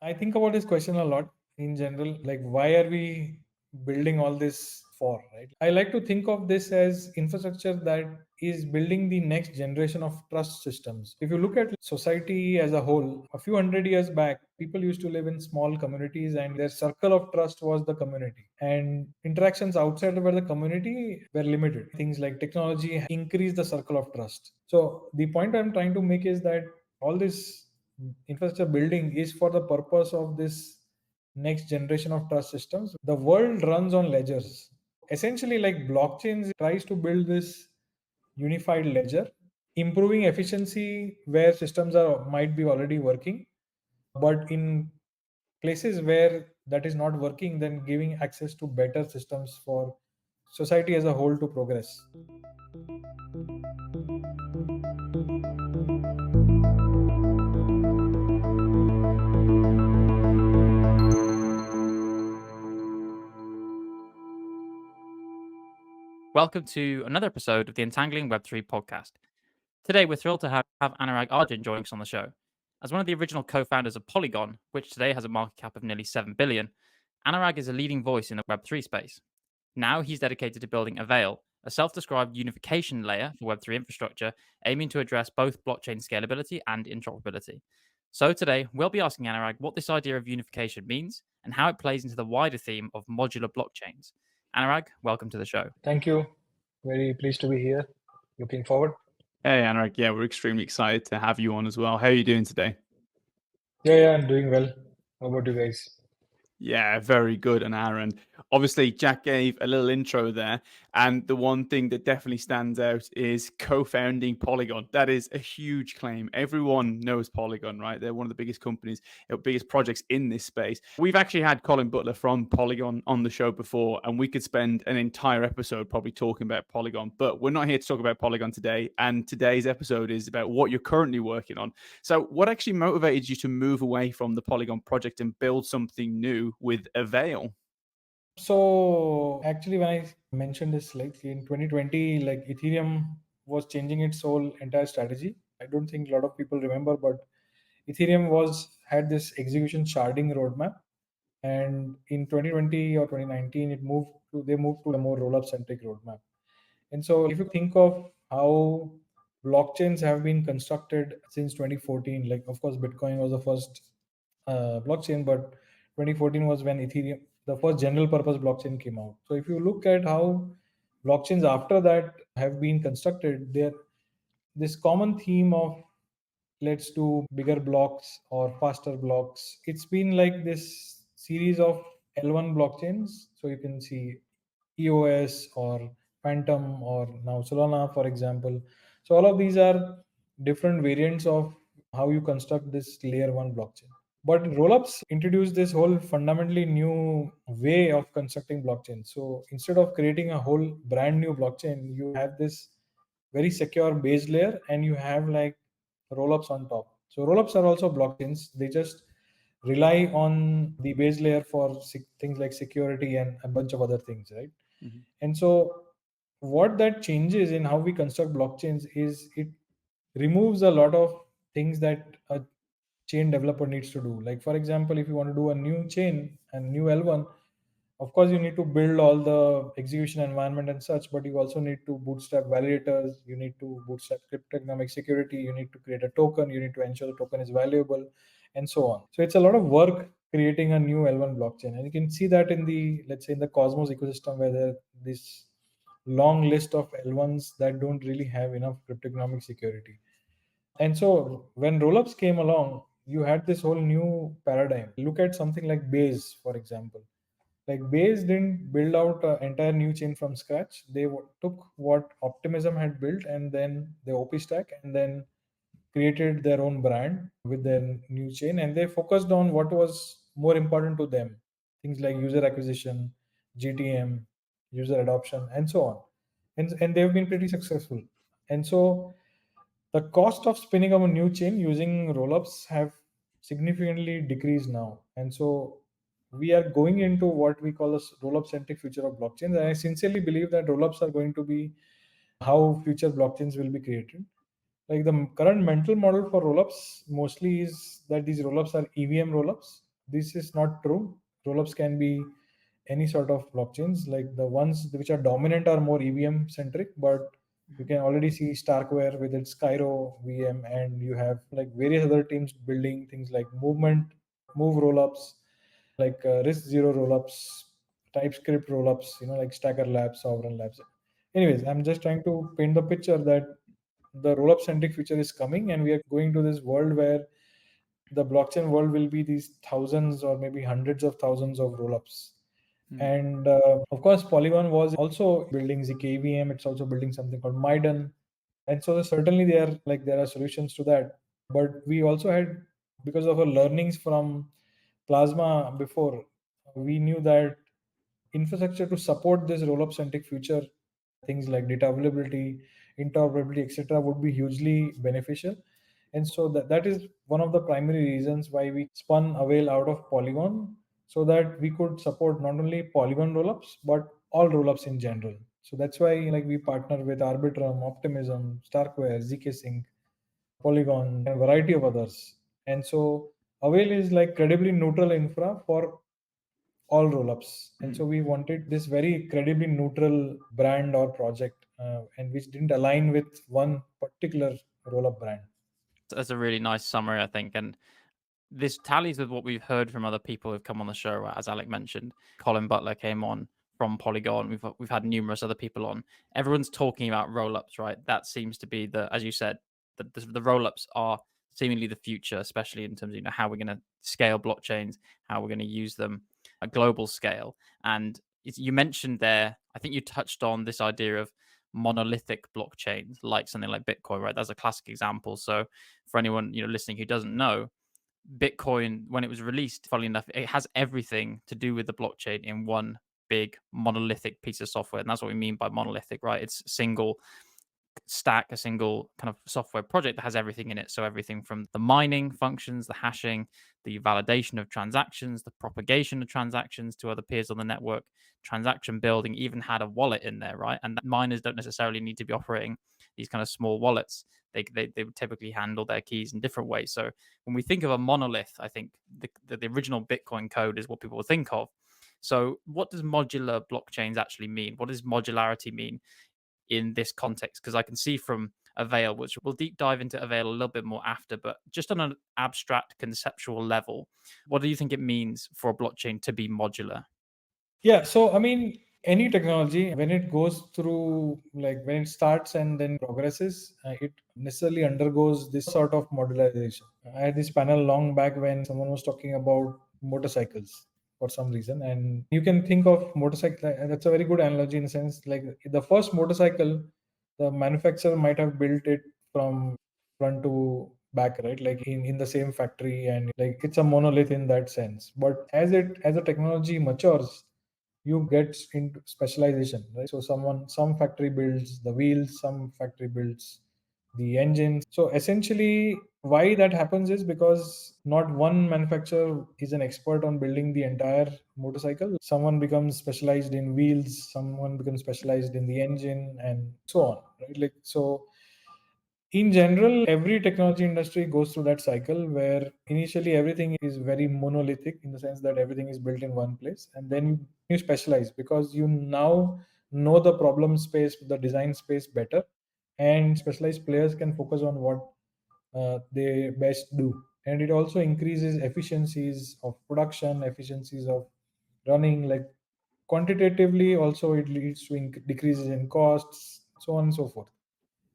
I think about this question a lot in general, like why are we building all this for, right? I like to think of this as infrastructure that is building the next generation of trust systems. If you look at society as a whole, a few hundred years back, people used to live in small communities and their circle of trust was the community. And interactions outside of the community were limited. Things like technology increase the circle of trust. So the point I'm trying to make is that all this infrastructure building is for the purpose of this next generation of trust systems. The world runs on ledgers. Essentially, like blockchains tries to build this unified ledger, improving efficiency where systems are might be already working, but in places where that is not working, then giving access to better systems for society as a whole to progress. Welcome to another episode of the Untangling Web3 podcast. Today, we're thrilled to have Anurag Arjun joining us on the show. As one of the original co-founders of Polygon, which today has a market cap of nearly 7 billion, Anurag is a leading voice in the Web3 space. Now he's dedicated to building Avail, a self-described unification layer for Web3 infrastructure, aiming to address both blockchain scalability and interoperability. So today, we'll be asking Anurag what this idea of unification means and how it plays into the wider theme of modular blockchains. Anurag, welcome to the show. Thank you. Very pleased to be here. Looking forward. Hey, Anurag. Yeah, we're extremely excited to have you on as well. How are you doing today? Yeah, I'm doing well. How about you guys? Yeah, very good on our end. Obviously, Jack gave a little intro there, and the one thing that definitely stands out is co-founding Polygon. That is a huge claim. Everyone knows Polygon, right? They're one of the biggest companies, biggest projects in this space. We've actually had Colin Butler from Polygon on the show before, and we could spend an entire episode probably talking about Polygon, but we're not here to talk about Polygon today, and today's episode is about what you're currently working on. So what actually motivated you to move away from the Polygon project and build something new with Avail? So actually, when I mentioned this, like in 2020, like Ethereum was changing its whole entire strategy. I don't think a lot of people remember, but Ethereum had this execution sharding roadmap, and in 2020 or 2019, they moved to a more rollup centric roadmap. And so, if you think of how blockchains have been constructed since 2014, like of course Bitcoin was the first blockchain, but 2014 was when Ethereum, the first general purpose blockchain, came out. So if you look at how blockchains after that have been constructed, there this common theme of let's do bigger blocks or faster blocks. It's been like this series of L1 blockchains. So you can see EOS or Phantom or now Solana, for example. So all of these are different variants of how you construct this layer one blockchain. But rollups introduced this whole fundamentally new way of constructing blockchain. So instead of creating a whole brand new blockchain, you have this very secure base layer and you have like rollups on top. So rollups are also blockchains. They just rely on the base layer for things like security and a bunch of other things, right? Mm-hmm. And so what that changes in how we construct blockchains is it removes a lot of things that a chain developer needs to do. Like for example, if you want to do a new chain and new L1, of course you need to build all the execution environment and such, but you also need to bootstrap validators, you need to bootstrap cryptographic security, you need to create a token, you need to ensure the token is valuable, and so on. So it's a lot of work creating a new L1 blockchain, and you can see that in the, let's say, in the Cosmos ecosystem, where there this long list of L1s that don't really have enough cryptographic security. And so when rollups came along, you had this whole new paradigm. Look at something like Base, for example. Like Base didn't build out an entire new chain from scratch. They took what Optimism had built and then the OP stack, and then created their own brand with their new chain, and they focused on what was more important to them, things like user acquisition, GTM, user adoption, and so on. And they've been pretty successful. And so the cost of spinning up a new chain using rollups have significantly decreased now. And so we are going into what we call a rollup centric future of blockchains. And I sincerely believe that rollups are going to be how future blockchains will be created. Like the current mental model for rollups mostly is that these rollups are EVM rollups. this is not true. Rollups can be any sort of blockchains. Like the ones which are dominant are more EVM centric, but you can already see Starkware with its Cairo VM, and you have like various other teams building things like Move rollups, like Risk Zero rollups, TypeScript rollups, like Stacker Labs, Sovereign Labs. Anyways, I'm just trying to paint the picture that the rollup centric future is coming, and we are going to this world where the blockchain world will be these thousands or maybe hundreds of thousands of rollups. And of course, Polygon was also building zkVM. It's also building something called Maiden, and so certainly there are solutions to that. But we also had, because of our learnings from Plasma before, we knew that infrastructure to support this rollup centric future, things like data availability, interoperability, etc., would be hugely beneficial. And so that is one of the primary reasons why we spun Avail out of Polygon, so that we could support not only Polygon rollups but all rollups in general. So that's why we partner with Arbitrum, Optimism, Starkware, zkSync, Polygon, and a variety of others. And so Avail is like credibly neutral infra for all rollups. And so we wanted this very credibly neutral brand or project, and which didn't align with one particular rollup brand. That's a really nice summary, I think. And this tallies with what we've heard from other people who've come on the show. Right? As Alec mentioned, Colin Butler came on from Polygon. We've had numerous other people on. Everyone's talking about rollups, right? That seems to be as you said, the rollups are seemingly the future, especially in terms of how we're going to scale blockchains, how we're going to use them at global scale. And you mentioned there, I think you touched on this idea of monolithic blockchains, like something like Bitcoin, right? That's a classic example. So for anyone listening who doesn't know, Bitcoin, when it was released, funnily enough, it has everything to do with the blockchain in one big monolithic piece of software. And that's what we mean by monolithic, right? It's a single stack, a single kind of software project that has everything in it. So everything from the mining functions, the hashing, the validation of transactions, the propagation of transactions to other peers on the network, transaction building, even had a wallet in there, right? And miners don't necessarily need to be operating these kind of small wallets. They would typically handle their keys in different ways. So when we think of a monolith, I think the original Bitcoin code is what people would think of. So what does modular blockchains actually mean? What does modularity mean in this context? Because I can see from Avail, which we'll deep dive into Avail a little bit more after, but just on an abstract conceptual level, what do you think it means for a blockchain to be modular? Yeah, so I mean, any technology, when it goes through, like when it starts and then progresses, it necessarily undergoes this sort of modularization. I had this panel long back when someone was talking about motorcycles for some reason, and you can think of motorcycle, that's a very good analogy in a sense. Like the first motorcycle, the manufacturer might have built it from front to back, right? Like in the same factory, and like it's a monolith in that sense. But as the technology matures, you get into specialization, right? So some factory builds the wheels, some factory builds the engine. So essentially why that happens is because not one manufacturer is an expert on building the entire motorcycle. Someone becomes specialized in wheels, someone becomes specialized in the engine, and so on, right? Like, so in general, every technology industry goes through that cycle where initially everything is very monolithic, in the sense that everything is built in one place, and then you specialize because you now know the problem space, the design space better, and specialized players can focus on what they best do. And it also increases efficiencies of production, efficiencies of running, like quantitatively also it leads to decreases in costs, so on and so forth.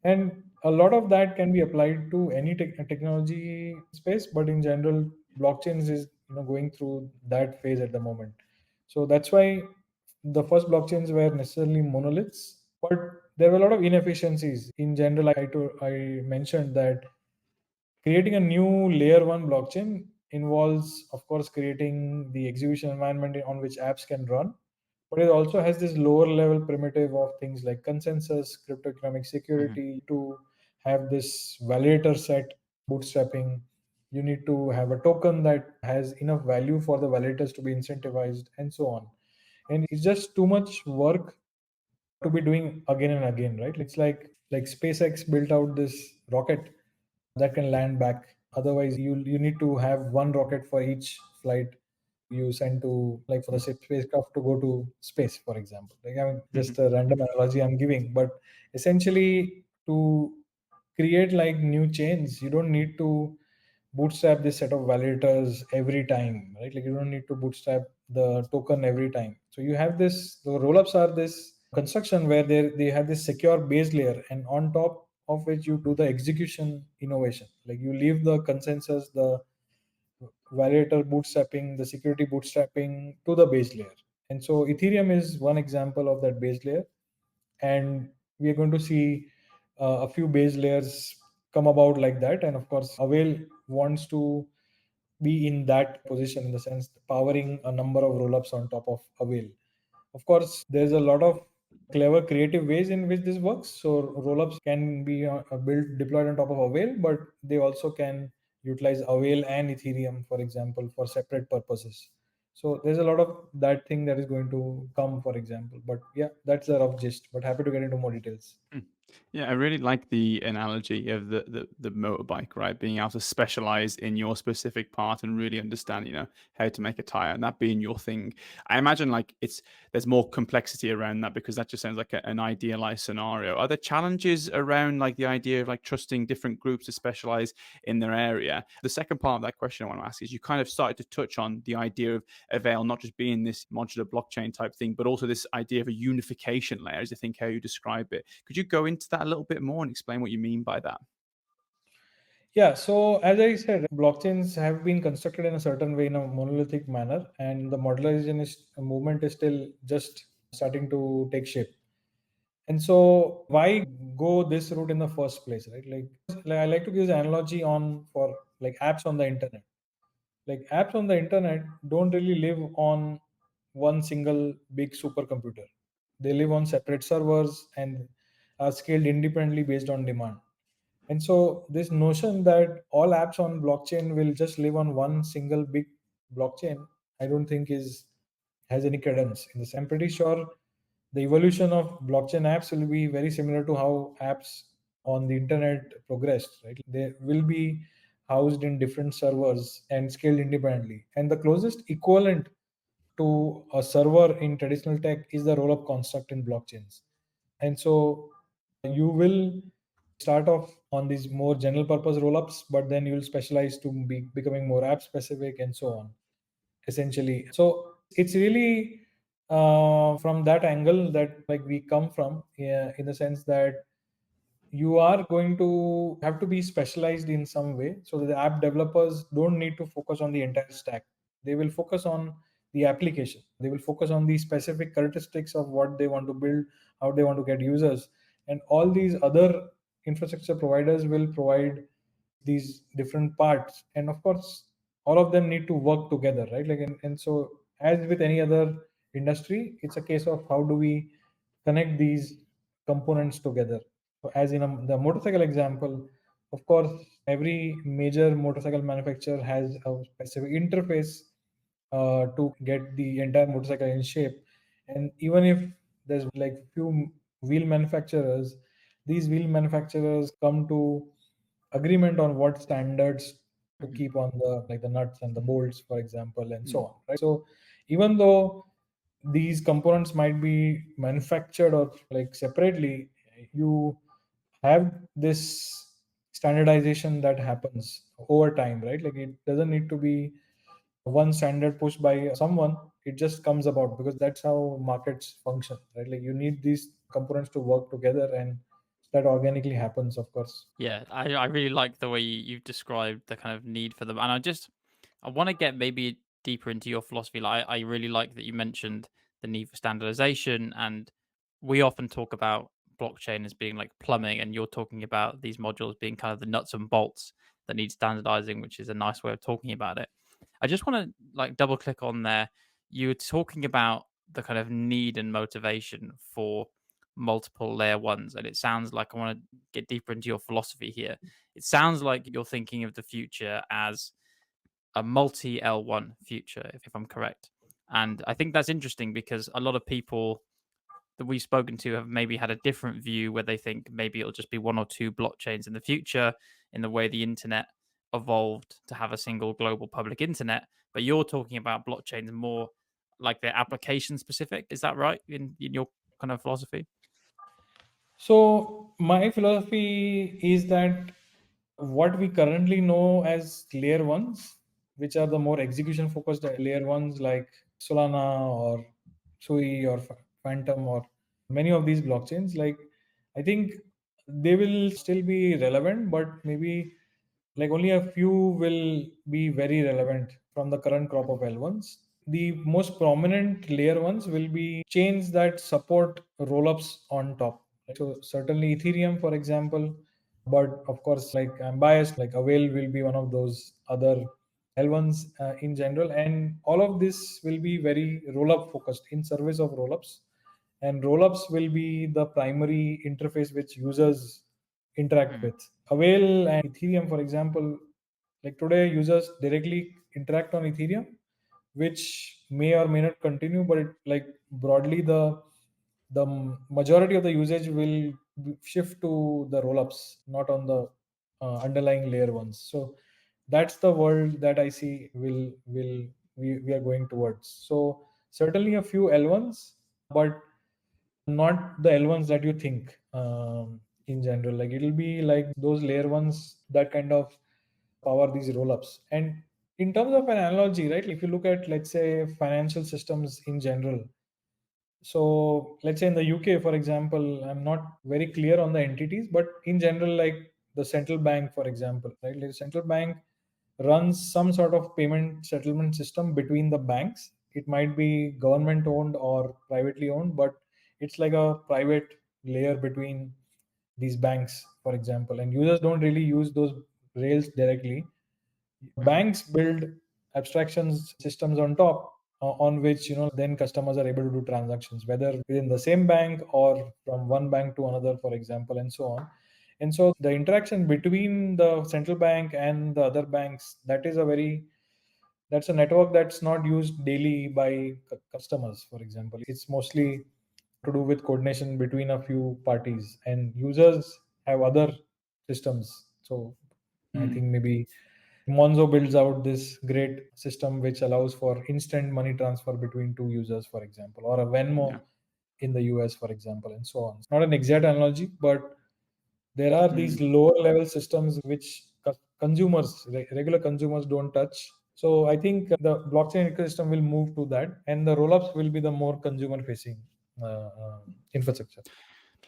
And a lot of that can be applied to any technology space, but in general blockchains is going through that phase at the moment. So that's why the first blockchains were necessarily monoliths, but there were a lot of inefficiencies in general. I mentioned that creating a new layer 1 blockchain involves, of course, creating the execution environment on which apps can run, but it also has this lower level primitive of things like consensus, cryptoeconomic security. To have this validator set, bootstrapping, you need to have a token that has enough value for the validators to be incentivized, and so on. And it's just too much work to be doing again and again, right? It's like SpaceX built out this rocket that can land back. Otherwise, you need to have one rocket for each flight you send to, like, for the spacecraft to go to space, for example. Like, I mean, just a random analogy I'm giving, but essentially to create like new chains, you don't need to bootstrap this set of validators every time, right? Like, you don't need to bootstrap the token every time. So you have this, the rollups are this construction where they have this secure base layer, and on top of which you do the execution innovation. Like, you leave the consensus, the validator bootstrapping, the security bootstrapping to the base layer. And so Ethereum is one example of that base layer. And we are going to see a few base layers come about like that. And of course, Avail wants to be in that position, in the sense powering a number of rollups on top of Avail. Of course, there's a lot of clever creative ways in which this works. So rollups can be built, deployed on top of Avail, but they also can utilize Avail and Ethereum, for example, for separate purposes. So there's a lot of that thing that is going to come, for example. But yeah, that's a rough gist, but happy to get into more details. Yeah, I really like the analogy of the motorbike, right? Being able to specialize in your specific part and really understand, how to make a tire, and that being your thing. I imagine like there's more complexity around that, because that just sounds like an idealized scenario. Are there challenges around like the idea of like trusting different groups to specialize in their area? The second part of that question I want to ask is, you kind of started to touch on the idea of Avail not just being this modular blockchain type thing, but also this idea of a unification layer, as I think how you describe it. Could you go into that a little bit more and explain what you mean by that? Yeah, so as I said, blockchains have been constructed in a certain way, in a monolithic manner, and the modularization movement is still just starting to take shape. And so, why go this route in the first place, right? Like I like to give this analogy on for like apps on the internet. Like, apps on the internet don't really live on one single big supercomputer. They live on separate servers and are scaled independently based on demand. And so this notion that all apps on blockchain will just live on one single big blockchain, I don't think has any credence. I'm pretty sure the evolution of blockchain apps will be very similar to how apps on the internet progressed, right? They will be housed in different servers and scaled independently. And the closest equivalent to a server in traditional tech is the roll-up construct in blockchains. And so you will start off on these more general purpose rollups, but then you'll specialize to be becoming more app specific and so on, essentially. So it's really from that angle that like we come from, in the sense that you are going to have to be specialized in some way, so that the app developers don't need to focus on the entire stack. They will focus on the application. They will focus on the specific characteristics of what they want to build, how they want to get users, and all these other infrastructure providers will provide these different parts. And of course, all of them need to work together, right? Like, and so as with any other industry, it's a case of how do we connect these components together. So as in the motorcycle example, of course, every major motorcycle manufacturer has a specific interface to get the entire motorcycle in shape. And even if there's like few wheel manufacturers, these wheel manufacturers come to agreement on what standards to keep on the, like, the nuts and the bolts, for example, and so on, right? So even though these components might be manufactured or like separately, you have this standardization that happens over time, right? Like, it doesn't need to be one standard pushed by someone. It just comes about because that's how markets function, right? Like, you need these components to work together, and that organically happens, of course. Yeah, I really like the way you've described the kind of need for them, and I want to get maybe deeper into your philosophy. Like, I really like that you mentioned the need for standardization, and we often talk about blockchain as being like plumbing, and you're talking about these modules being kind of the nuts and bolts that need standardizing, which is a nice way of talking about it. I just want to like double click on there. You were talking about the kind of need and motivation for multiple layer ones, and it sounds like, I want to get deeper into your philosophy here. It sounds like you're thinking of the future as a multi L1 future, if I'm correct. And I think that's interesting because a lot of people that we've spoken to have maybe had a different view, where they think maybe it'll just be one or two blockchains in the future, in the way the internet evolved to have a single global public internet, but you're talking about blockchains more like they're application specific. Is that right in your kind of philosophy? So my philosophy is that what we currently know as layer ones, which are the more execution focused layer ones like Solana or Sui or Phantom or many of these blockchains, like I think they will still be relevant, but maybe like only a few will be very relevant from the current crop of L1s. The most prominent layer ones will be chains that support rollups on top. So certainly Ethereum, for example, but of course, like I'm biased, like Avail will be one of those other L1s in general, and all of this will be very rollup focused in service of rollups, and rollups will be the primary interface which users interact with. Avail and Ethereum, for example, like today users directly interact on Ethereum, which may or may not continue, but like broadly the majority of the usage will shift to the rollups, not on the underlying layer ones. So that's the world that I see we are going towards. So certainly a few L1s, but not the L1s that you think in general. Like it'll be like those layer ones that kind of power these rollups. And in terms of an analogy, right? If you look at, let's say, financial systems in general. So let's say in the UK, for example, I'm not very clear on the entities, but in general, like the central bank, for example, right? Like the central bank runs some sort of payment settlement system between the banks. It might be government owned or privately owned, but it's like a private layer between these banks, for example, and users don't really use those rails directly. Banks build abstractions systems on top, on which then customers are able to do transactions, whether within the same bank or from one bank to another, for example, and so on. And so the interaction between the central bank and the other banks, that's a network that's not used daily by customers, for example. It's mostly to do with coordination between a few parties, and users have other systems. So I think maybe Monzo builds out this great system which allows for instant money transfer between two users, for example, or a Venmo in the US, for example, and so on. It's not an exact analogy, but there are these lower level systems which regular consumers don't touch. So I think the blockchain ecosystem will move to that, and the rollups will be the more consumer facing infrastructure.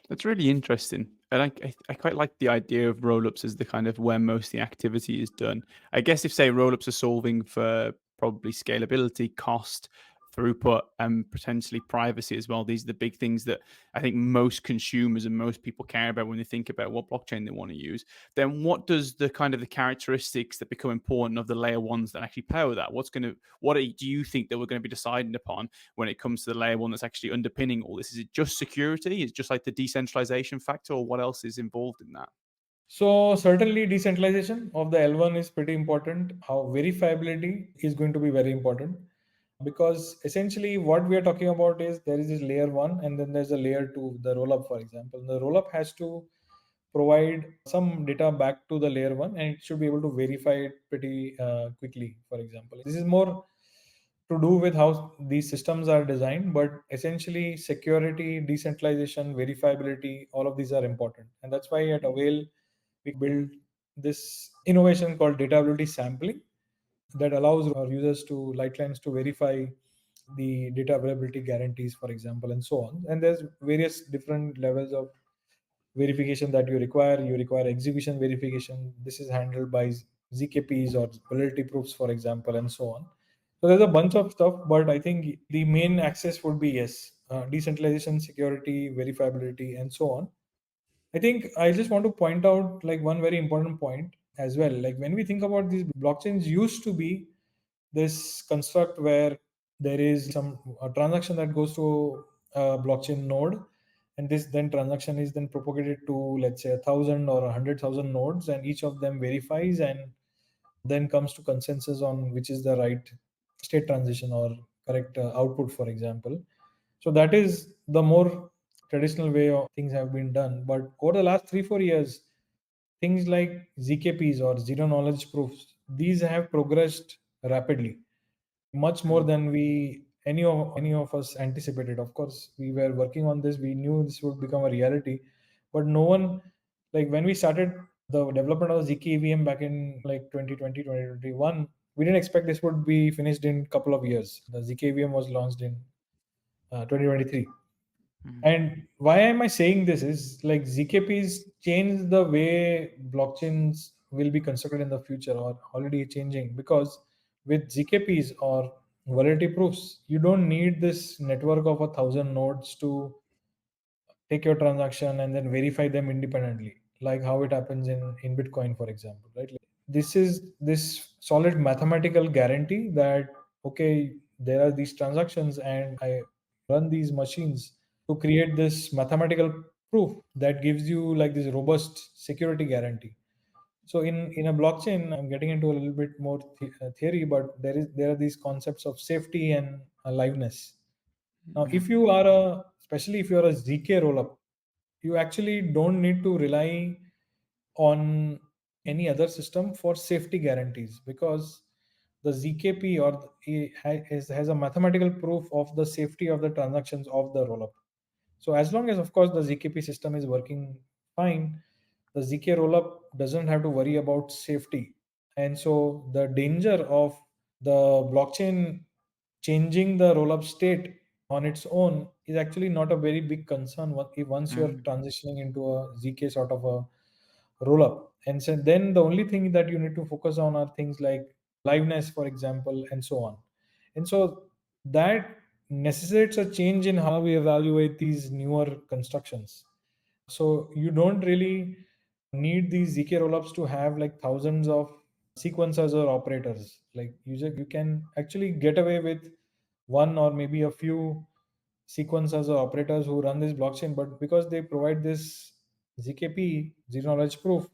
That's really interesting. And I quite like the idea of rollups as the kind of where most of the activity is done. I guess if, say, rollups are solving for probably scalability, cost, throughput, and potentially privacy as well, these are the big things that I think most consumers and most people care about when they think about what blockchain they want to use. Then what does the kind of the characteristics that become important of the layer ones that actually power that? Do you think that we're going to be deciding upon when it comes to the layer one that's actually underpinning all this? Is it just security? Is it just like the decentralization factor, or what else is involved in that? So certainly decentralization of the L1 is pretty important. How verifiability is going to be very important, because essentially what we are talking about is there is this layer one and then there's a layer two, the rollup, for example. The rollup has to provide some data back to the layer one, and it should be able to verify it pretty quickly, for example. This is more to do with how these systems are designed, but essentially security, decentralization, verifiability, all of these are important. And that's why at Avail we build this innovation called data availability sampling that allows our users to lightlines to verify the data availability guarantees, for example, and so on. And there's various different levels of verification that you require. You require execution verification. This is handled by ZKPs or validity proofs, for example, and so on. So there's a bunch of stuff, but I think the main access would be yes, decentralization, security, verifiability, and so on. I think I just want to point out like one very important point as well. Like when we think about these blockchains, used to be this construct where there is some a transaction that goes to a blockchain node, and this then transaction is then propagated to, let's say, 1,000 or 100,000 nodes, and each of them verifies and then comes to consensus on which is the right state transition or correct output, for example. So that is the more traditional way of things have been done. But over the last 3-4 years, things like ZKPs or zero knowledge proofs, these have progressed rapidly, much more than any of us anticipated. Of course, we were working on this, we knew this would become a reality, but no one, like when we started the development of the ZK EVM back in like 2020 2021, we didn't expect this would be finished in a couple of years. The ZK EVM was launched in 2023. And why am I saying this is like ZKPs change the way blockchains will be constructed in the future, or already changing, because with ZKPs or validity proofs, you don't need this network of 1,000 nodes to take your transaction and then verify them independently, like how it happens in Bitcoin, for example, right? Like, this is this solid mathematical guarantee that, okay, there are these transactions and I run these machines to create this mathematical proof that gives you like this robust security guarantee. So in a blockchain, I'm getting into a little bit more theory, but there are these concepts of safety and aliveness. Now, if you are especially if you are a ZK rollup, you actually don't need to rely on any other system for safety guarantees, because the ZKP has a mathematical proof of the safety of the transactions of the rollup. So as long as, of course, the ZKP system is working fine, the ZK rollup doesn't have to worry about safety. And so the danger of the blockchain changing the rollup state on its own is actually not a very big concern once you're transitioning into a ZK sort of a rollup. And so then the only thing that you need to focus on are things like liveness, for example, and so on. And so that necessitates a change in how we evaluate these newer constructions. So you don't really need these ZK rollups to have like thousands of sequencers or operators. Like you can actually get away with one or maybe a few sequencers or operators who run this blockchain, but because they provide this ZKP, zero knowledge proof,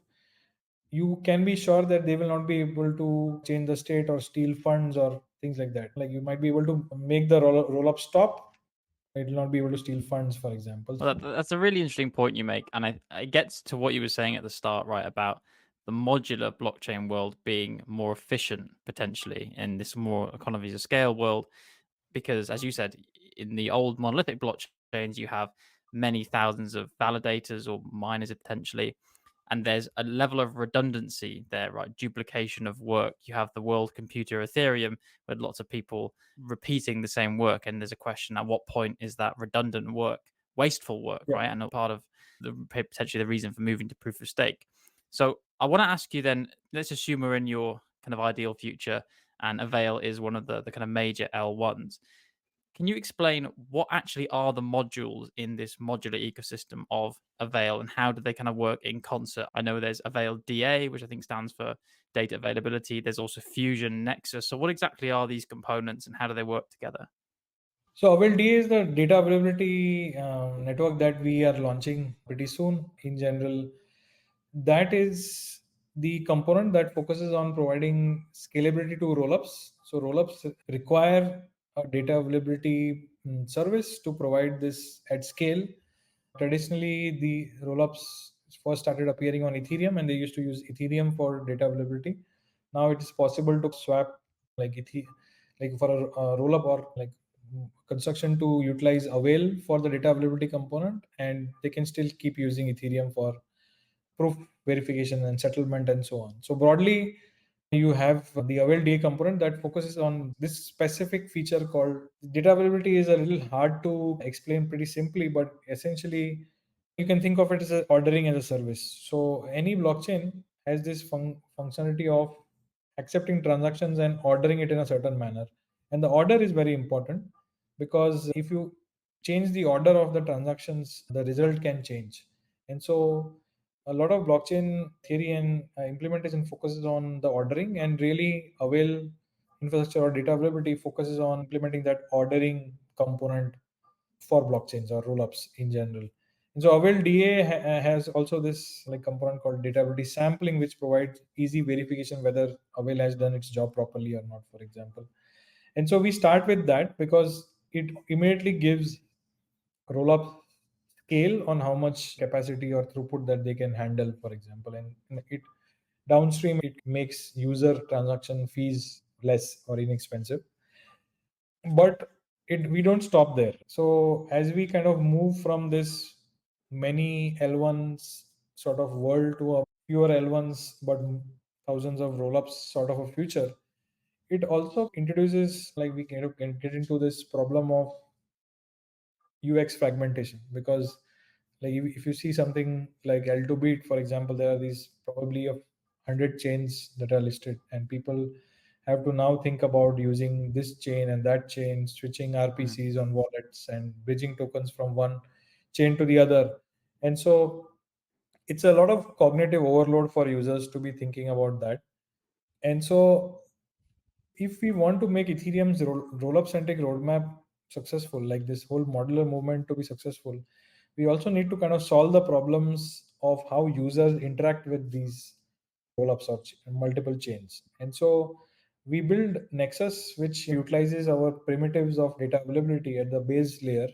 you can be sure that they will not be able to change the state or steal funds or things like that. Like you might be able to make the roll up stop, it will not be able to steal funds, for example. Well, that's a really interesting point you make, and it gets to what you were saying at the start, right, about the modular blockchain world being more efficient potentially in this more economies of scale world, because as you said, in the old monolithic blockchains, you have many thousands of validators or miners potentially, and there's a level of redundancy there, right? Duplication of work. You have the world computer Ethereum with lots of people repeating the same work, and there's a question: at what point is that redundant work wasteful work, Yeah. right? And not part of the potentially the reason for moving to proof of stake. So I want to ask you then. Let's assume we're in your kind of ideal future, and Avail is one of the kind of major L1s. Can you explain what actually are the modules in this modular ecosystem of Avail, and how do they kind of work in concert? I know there's Avail DA, which I think stands for data availability. There's also Fusion, Nexus. So what exactly are these components and how do they work together? So Avail DA is the data availability network that we are launching pretty soon. In general, that is the component that focuses on providing scalability to rollups. So rollups require a data availability service to provide this at scale. Traditionally, the rollups first started appearing on Ethereum, and they used to use Ethereum for data availability. Now it is possible to swap like like for a rollup or like construction to utilize Avail for the data availability component, and they can still keep using Ethereum for proof verification and settlement and so on. So broadly, you have the Avail DA component that focuses on this specific feature called data availability. Is a little hard to explain pretty simply, but essentially you can think of it as ordering as a service. So any blockchain has this functionality of accepting transactions and ordering it in a certain manner. And the order is very important, because if you change the order of the transactions, the result can change. And so a lot of blockchain theory and implementation focuses on the ordering, and really Avail infrastructure or data availability focuses on implementing that ordering component for blockchains or rollups in general. And so Avail DA has also this like component called data availability sampling, which provides easy verification whether Avail has done its job properly or not, for example. And so we start with that because it immediately gives rollup scale on how much capacity or throughput that they can handle, for example, and it downstream it makes user transaction fees less or inexpensive. But we don't stop there. So as we kind of move from this many L1s sort of world to a fewer L1s but thousands of rollups sort of a future, it also introduces, like, we kind of can get into this problem of UX fragmentation, because like if you see something like L2 beat, for example, there are these probably of 100 chains that are listed, and people have to now think about using this chain and that chain, switching RPCs on wallets and bridging tokens from one chain to the other. And so it's a lot of cognitive overload for users to be thinking about that. And so if we want to make Ethereum's roll-up centric roadmap successful, like this whole modular movement to be successful, we also need to kind of solve the problems of how users interact with these roll-ups or multiple chains. And so we build Nexus, which utilizes our primitives of data availability at the base layer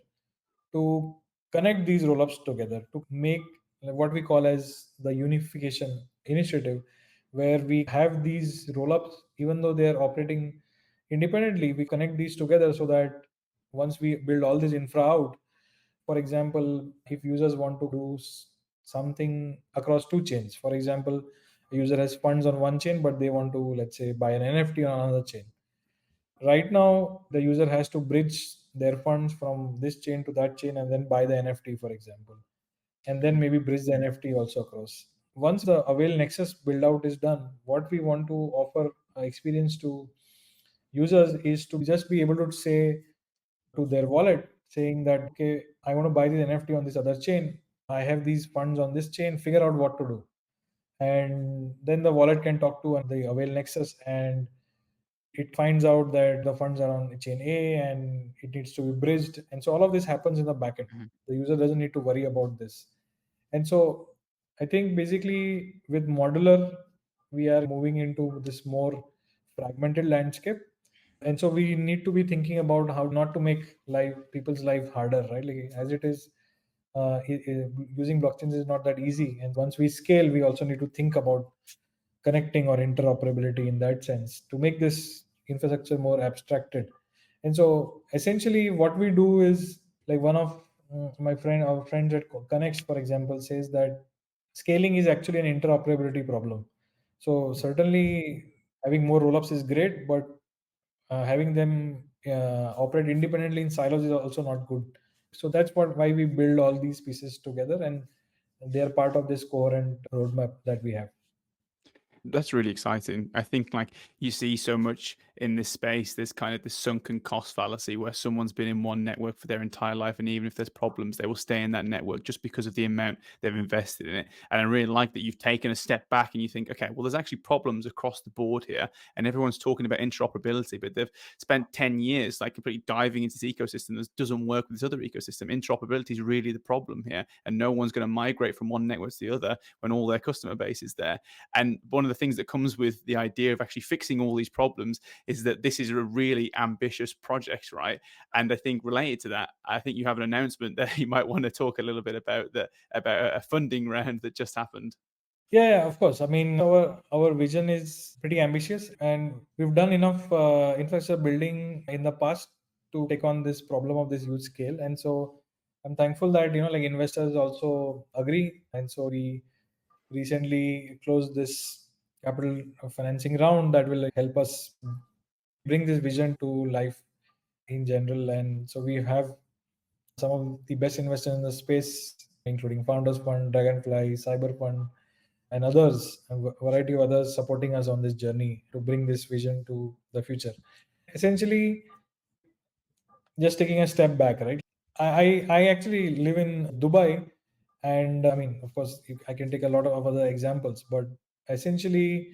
to connect these rollups together to make what we call as the unification initiative, where we have these rollups, even though they are operating independently, we connect these together so that once we build all this infra out, for example, if users want to do something across two chains, for example, a user has funds on one chain, but they want to, let's say, buy an NFT on another chain. Right now, the user has to bridge their funds from this chain to that chain and then buy the NFT, for example, and then maybe bridge the NFT also across. Once the Avail Nexus build out is done, what we want to offer experience to users is to just be able to say to their wallet, saying that, okay, I want to buy this NFT on this other chain. I have these funds on this chain, figure out what to do. And then the wallet can talk to the Avail Nexus, and it finds out that the funds are on chain A and it needs to be bridged. And so all of this happens in the backend. The user doesn't need to worry about this. And so I think basically with modular, we are moving into this more fragmented landscape. And so we need to be thinking about how not to make people's life harder, right? Like as it is, using blockchains is not that easy. And once we scale, we also need to think about connecting or interoperability in that sense to make this infrastructure more abstracted. And so essentially what we do is, like, one of our friends at Connects, for example, says that scaling is actually an interoperability problem. So certainly having more rollups is great, but having them operate independently in silos is also not good. So that's why we build all these pieces together, and they are part of this coherent roadmap that we have. That's really exciting. I think like you see so much in this space, there's kind of this sunken cost fallacy where someone's been in one network for their entire life, and even if there's problems, they will stay in that network just because of the amount they've invested in it. And I really like that you've taken a step back and you think, okay, well, there's actually problems across the board here, and everyone's talking about interoperability, but they've spent 10 years like completely diving into this ecosystem that doesn't work with this other ecosystem. Interoperability is really the problem here, and no one's going to migrate from one network to the other when all their customer base is there. And one of the things that comes with the idea of actually fixing all these problems is that this is a really ambitious project, right? And I think related to that, I think you have an announcement that you might want to talk a little bit about about a funding round that just happened. Yeah, of course. I mean, our vision is pretty ambitious, and we've done enough infrastructure building in the past to take on this problem of this huge scale. And so I'm thankful that, like, investors also agree. And so we recently closed this capital financing round that will help us bring this vision to life in general. And so we have some of the best investors in the space, including Founders Fund, Dragonfly, Cyber Fund, and others, a variety of others supporting us on this journey to bring this vision to the future. Essentially, just taking a step back, right? I actually live in Dubai, and I mean, of course, I can take a lot of other examples, but essentially,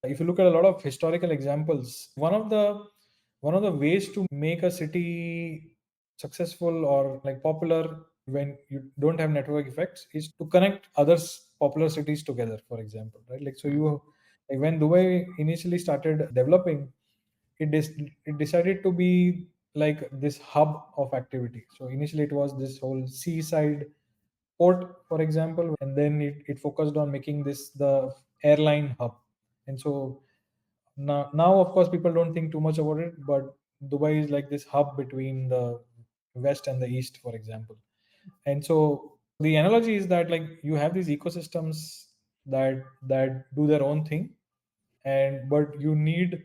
if you look at a lot of historical examples, one of the ways to make a city successful or like popular when you don't have network effects is to connect other popular cities together, for example, right? Like, so you, like, when Dubai initially started developing, it decided to be like this hub of activity. So initially it was this whole seaside port, for example, and then it focused on making this the airline hub. And so now of course people don't think too much about it, but Dubai is like this hub between the west and the east, for example. And so the analogy is that like you have these ecosystems that do their own thing, and but you need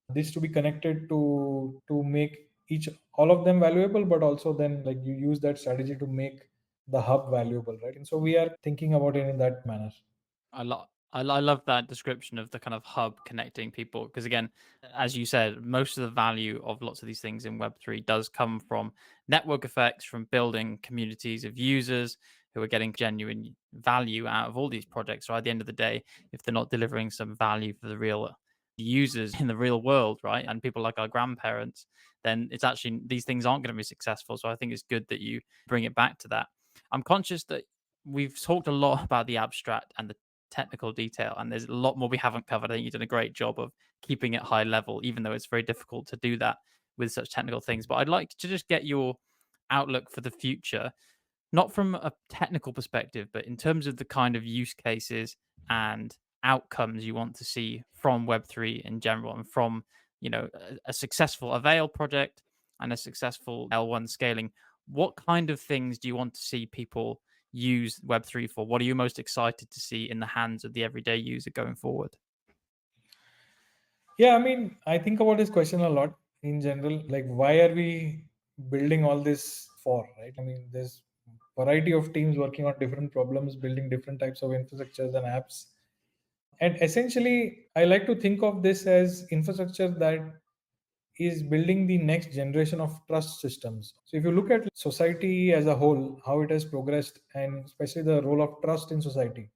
this to be connected to make each all of them valuable, but also then like you use that strategy to make the hub valuable, right? And so we are thinking about it in that manner. I love that description of the kind of hub connecting people, because again, as you said, most of the value of lots of these things in Web3 does come from network effects, from building communities of users who are getting genuine value out of all these projects. So at the end of the day, if they're not delivering some value for the real users in the real world, right, and people like our grandparents, then it's actually, these things aren't going to be successful. So I think it's good that you bring it back to that. I'm conscious that we've talked a lot about the abstract and the technical detail, and there's a lot more we haven't covered. I think you've done a great job of keeping it high level, even though it's very difficult to do that with such technical things. But I'd like to just get your outlook for the future, not from a technical perspective, but in terms of the kind of use cases and outcomes you want to see from Web3 in general, and from, you know, a successful Avail project and a successful L1 scaling. What kind of things do you want to see people use Web3 for? What are you most excited to see in the hands of the everyday user going forward? Yeah, I mean, I think about this question a lot in general. Like, why are we building all this for, right? I mean, there's variety of teams working on different problems, building different types of infrastructures and apps. And essentially, I like to think of this as infrastructure that is building the next generation of trust systems. So if you look at society as a whole, how it has progressed, and especially the role of trust in society,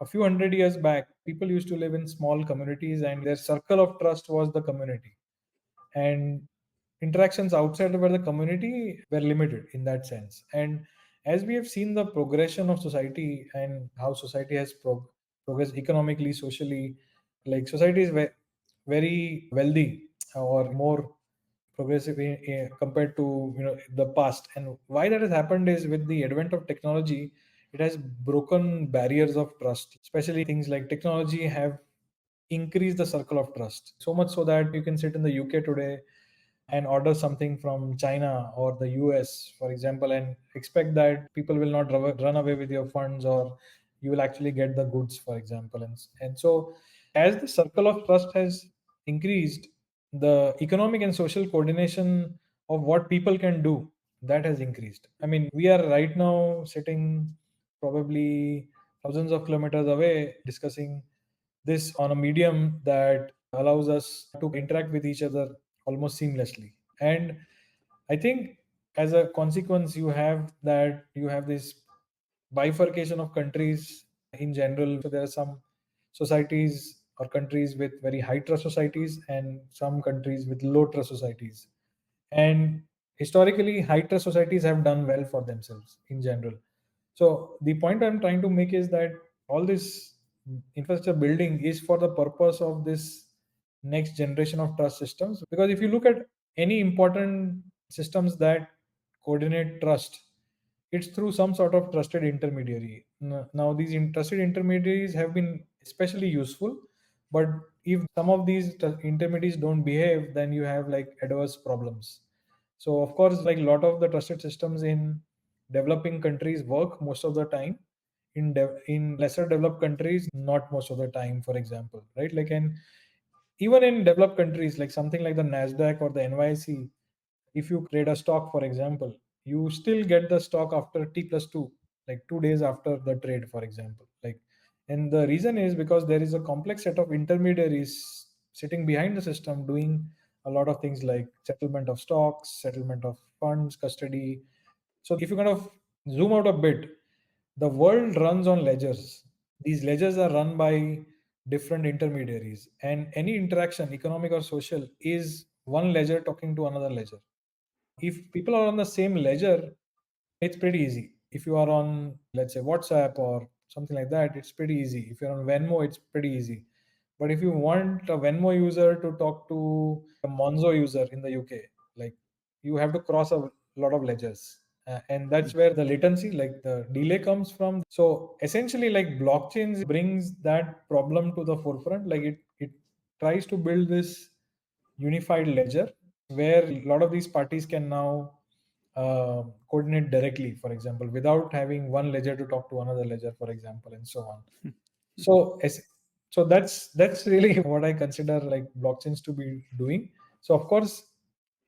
a few hundred years back, people used to live in small communities and their circle of trust was the community. And interactions outside of the community were limited in that sense. And as we have seen the progression of society and how society has progressed economically, socially, like society is very wealthy or more progressive compared to the past. And why that has happened is with the advent of technology, it has broken barriers of trust. Especially things like technology have increased the circle of trust so much so that you can sit in the UK today and order something from China or the US, for example, and expect that people will not run away with your funds, or you will actually get the goods, for example. And so, as the circle of trust has increased, the economic and social coordination of what people can do, that has increased. I mean, we are right now sitting probably thousands of kilometers away discussing this on a medium that allows us to interact with each other almost seamlessly. And I think as a consequence, you have this bifurcation of countries in general. So there are some societies or countries with very high trust societies and some countries with low trust societies. And historically, high trust societies have done well for themselves in general. So the point I'm trying to make is that all this infrastructure building is for the purpose of this next generation of trust systems. Because if you look at any important systems that coordinate trust, it's through some sort of trusted intermediary. Now, these trusted intermediaries have been especially useful, but if some of these intermediaries don't behave, then you have like adverse problems. So, of course, like a lot of the trusted systems in developing countries work most of the time. In lesser developed countries, not most of the time, for example, right? Like, and even in developed countries, like something like the Nasdaq or the NYC, if you trade a stock, for example, you still get the stock after T plus 2, like 2 days after the trade, for example. Like, and the reason is because there is a complex set of intermediaries sitting behind the system doing a lot of things like settlement of stocks, settlement of funds, custody. So if you kind of zoom out a bit, the world runs on ledgers. These ledgers are run by different intermediaries, and any interaction, economic or social, is one ledger talking to another ledger. If people are on the same ledger, it's pretty easy. If you are on, let's say, WhatsApp or something like that, it's pretty easy. If you're on Venmo, it's pretty easy. But if you want a Venmo user to talk to a Monzo user in the UK, like, you have to cross a lot of ledgers. and that's where the latency, like the delay, comes from. So essentially, like blockchains brings that problem to the forefront. Like it tries to build this unified ledger where a lot of these parties can now coordinate directly, for example, without having one ledger to talk to another ledger, for example, and so on. So so that's really what I consider like blockchains to be doing. So of course,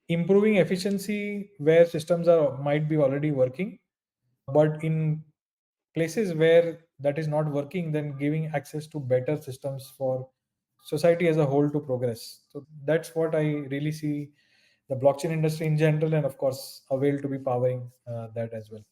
improving efficiency where systems are might be already working, but in places where that is not working, then giving access to better systems for society as a whole to progress. So that's what I really see the blockchain industry in general, and of course Avail to be powering that as well.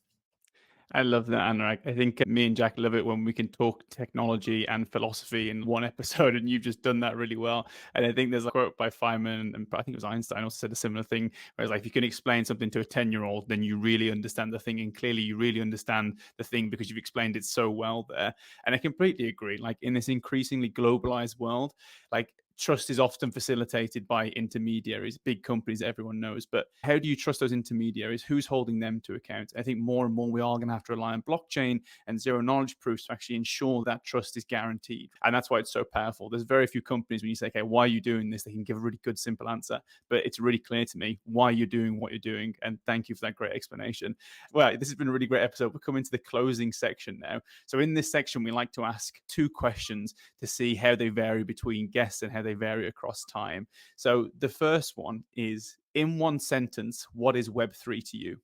I love that, Anurag. I think me and Jack love it when we can talk technology and philosophy in one episode, and you've just done that really well. And I think there's a quote by Feynman, and I think it was Einstein also said a similar thing, where it's like, if you can explain something to a 10-year-old, then you really understand the thing, and clearly you really understand the thing because you've explained it so well there. And I completely agree. Like in this increasingly globalized world, like trust is often facilitated by intermediaries, big companies that everyone knows. But how do you trust those intermediaries? Who's holding them to account? I think more and more we are going to have to rely on blockchain and zero knowledge proofs to actually ensure that trust is guaranteed. And that's why it's so powerful. There's very few companies when you say, okay, why are you doing this? They can give a really good, simple answer. But it's really clear to me why you're doing what you're doing. And thank you for that great explanation. Well, this has been a really great episode. We're coming to the closing section now. So in this section, we like to ask 2 questions to see how they vary between guests and how they vary across time. So the first one is, in one sentence, what is Web3 to you?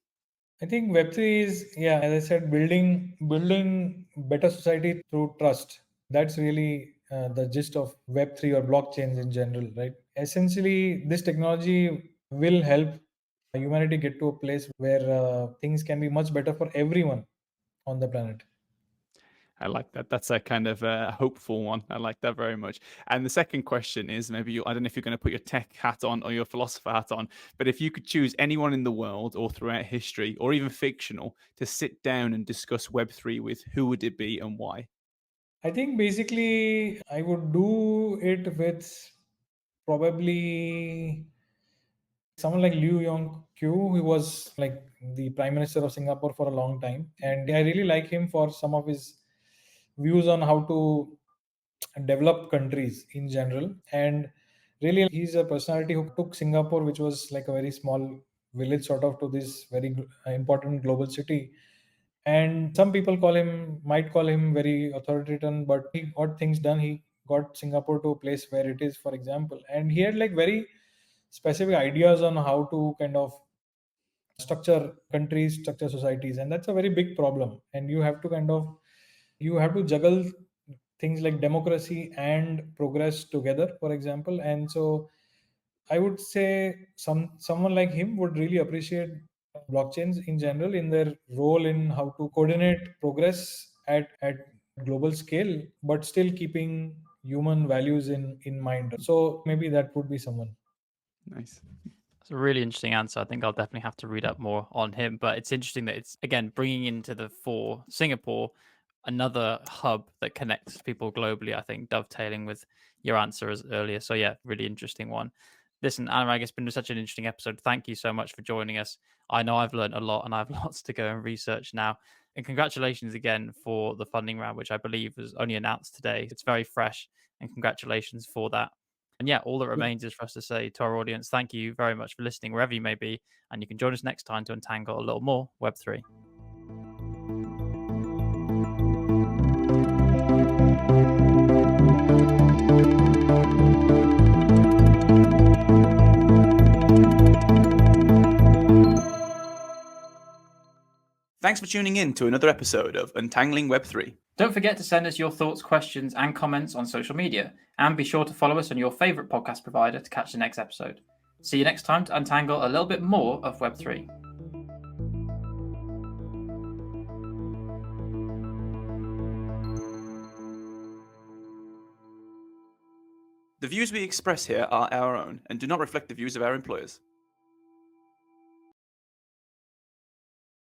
I think Web3 is, yeah, as I said, building better society through trust. That's really the gist of Web3 or blockchains in general, right? Essentially, this technology will help humanity get to a place where things can be much better for everyone on the planet. I like that. That's a kind of hopeful one. I like that very much. And the second question is, maybe I don't know if you're going to put your tech hat on or your philosopher hat on, but if you could choose anyone in the world or throughout history or even fictional to sit down and discuss Web3 with, who would it be and why? I think basically I would do it with probably someone like Liu Yong Q, who was like the Prime Minister of Singapore for a long time. And I really like him for some of his views on how to develop countries in general. And really, he's a personality who took Singapore, which was like a very small village, sort of, to this very important global city. And some people might call him very authoritarian, but he got things done. He got Singapore to a place where it is, for example. And he had like very specific ideas on how to kind of structure countries, structure societies, and that's a very big problem. And you have to juggle things like democracy and progress together, for example. And so I would say someone like him would really appreciate blockchains in general in their role in how to coordinate progress at global scale, but still keeping human values in mind. So maybe that would be someone. Nice. It's a really interesting answer. I think I'll definitely have to read up more on him. But it's interesting that it's, again, bringing into the fore Singapore, another hub that connects people globally, I think, dovetailing with your answer as earlier. So, yeah, really interesting one. Listen, Anurag, it's been such an interesting episode. Thank you so much for joining us. I know I've learned a lot and I have lots to go and research now. And congratulations again for the funding round, which I believe was only announced today. It's very fresh, and congratulations for that. And yeah, all that remains is for us to say to our audience, thank you very much for listening wherever you may be. And you can join us next time to untangle a little more Web3. Thanks for tuning in to another episode of Untangling Web3. Don't forget to send us your thoughts, questions, and comments on social media. And be sure to follow us on your favorite podcast provider to catch the next episode. See you next time to untangle a little bit more of Web3. The views we express here are our own and do not reflect the views of our employers.